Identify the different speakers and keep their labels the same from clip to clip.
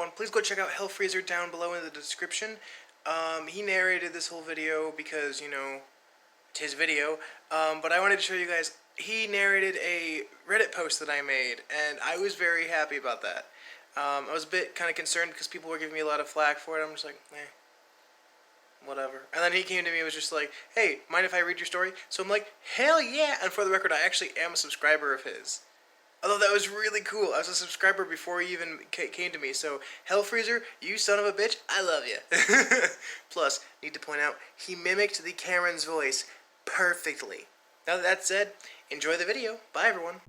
Speaker 1: everyone. Please go check out HellFreezer down below in the description. He narrated this whole video because, you know, it's his video. But I wanted to show you guys, he narrated a Reddit post that I made, and I was very happy about that. I was a bit kind of concerned because people were giving me a lot of flack for it. I'm just like, whatever. And then he came to me and was just like, hey, mind if I read your story? So I'm like, hell yeah! And for the record, I actually am a subscriber of his. Although that was really cool. I was a subscriber before he even came to me. So, HellFreezer, you son of a bitch, I love you. Plus, need to point out, he mimicked the Karen's voice perfectly. Now that that's said, enjoy the video. Bye, everyone.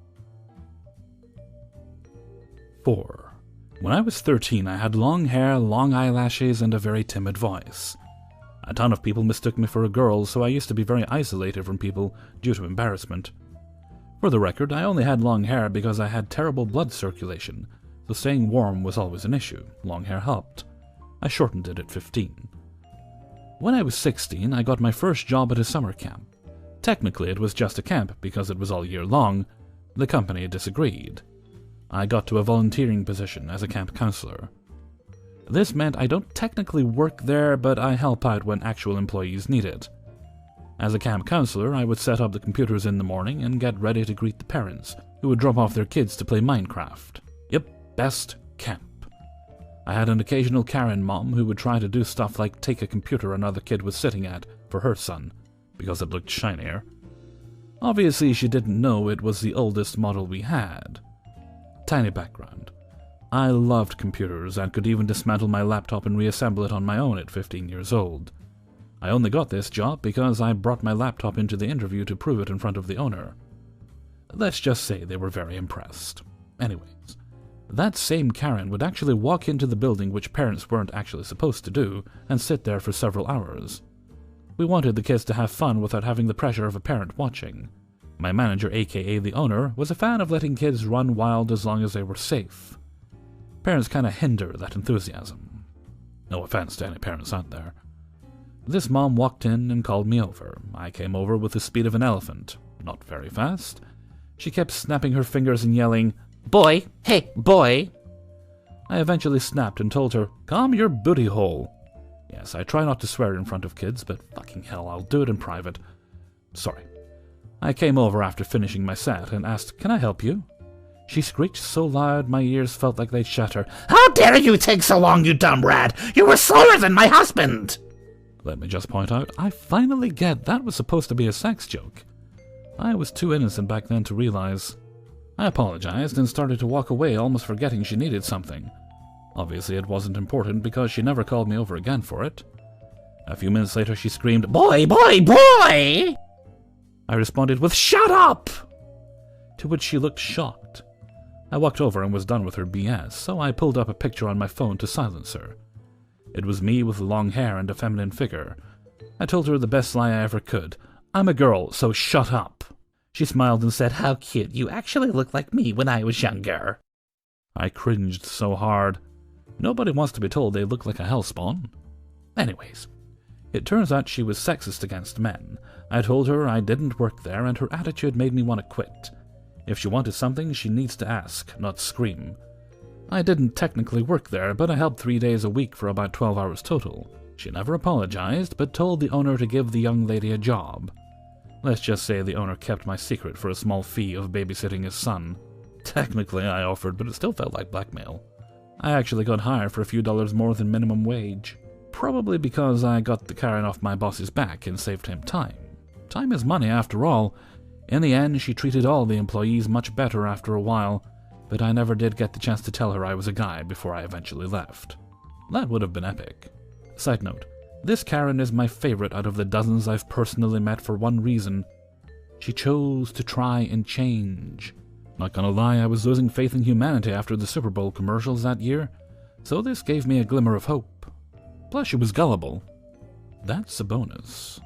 Speaker 2: 4. When I was 13, I had long hair, long eyelashes, and a very timid voice. A ton of people mistook me for a girl, so I used to be very isolated from people due to embarrassment. For the record, I only had long hair because I had terrible blood circulation, so staying warm was always an issue. Long hair helped. I shortened it at 15. When I was 16, I got my first job at a summer camp. Technically, it was just a camp because it was all year long. The company disagreed. I got to a volunteering position as a camp counselor. This meant I don't technically work there, but I help out when actual employees need it. As a camp counselor, I would set up the computers in the morning and get ready to greet the parents, who would drop off their kids to play Minecraft. Yep, best camp. I had an occasional Karen mom who would try to do stuff like take a computer another kid was sitting at for her son, because it looked shinier. Obviously, she didn't know it was the oldest model we had. Tiny background. I loved computers and could even dismantle my laptop and reassemble it on my own at 15 years old. I only got this job because I brought my laptop into the interview to prove it in front of the owner. Let's just say they were very impressed. Anyways, that same Karen would actually walk into the building, which parents weren't actually supposed to do, and sit there for several hours. We wanted the kids to have fun without having the pressure of a parent watching. My manager, aka the owner, was a fan of letting kids run wild as long as they were safe. Parents kinda hinder that enthusiasm. No offense to any parents out there. This mom walked in and called me over. I came over with the speed of an elephant. Not very fast. She kept snapping her fingers and yelling, "Boy! Hey, boy!" I eventually snapped and told her, "Calm your booty hole." Yes, I try not to swear in front of kids, but fucking hell, I'll do it in private. Sorry. I came over after finishing my set and asked, "Can I help you?" She screeched so loud my ears felt like they'd shatter. "How dare you take so long, you dumb rat! You were slower than my husband!" Let me just point out, I finally get that was supposed to be a sex joke. I was too innocent back then to realize. I apologized and started to walk away, almost forgetting she needed something. Obviously it wasn't important because she never called me over again for it. A few minutes later she screamed, "Boy, boy, boy!" I responded with, "Shut up!" To which she looked shocked. I walked over and was done with her BS, so I pulled up a picture on my phone to silence her. It was me with long hair and a feminine figure. I told her the best lie I ever could. "I'm a girl, so shut up." She smiled and said, "How cute, you actually look like me when I was younger." I cringed so hard. Nobody wants to be told they look like a hellspawn. Anyways, it turns out she was sexist against men. I told her I didn't work there and her attitude made me want to quit. If she wanted something, she needs to ask, not scream. I didn't technically work there, but I helped 3 days a week for about 12 hours total. She never apologized, but told the owner to give the young lady a job. Let's just say the owner kept my secret for a small fee of babysitting his son. Technically I offered, but it still felt like blackmail. I actually got hired for a few dollars more than minimum wage. Probably because I got the Karen off my boss's back and saved him time. Time is money after all. In the end, she treated all the employees much better after a while, but I never did get the chance to tell her I was a guy before I eventually left. That would have been epic. Side note, this Karen is my favorite out of the dozens I've personally met for one reason. She chose to try and change. Not gonna lie, I was losing faith in humanity after the Super Bowl commercials that year, so this gave me a glimmer of hope. Plus she was gullible. That's a bonus.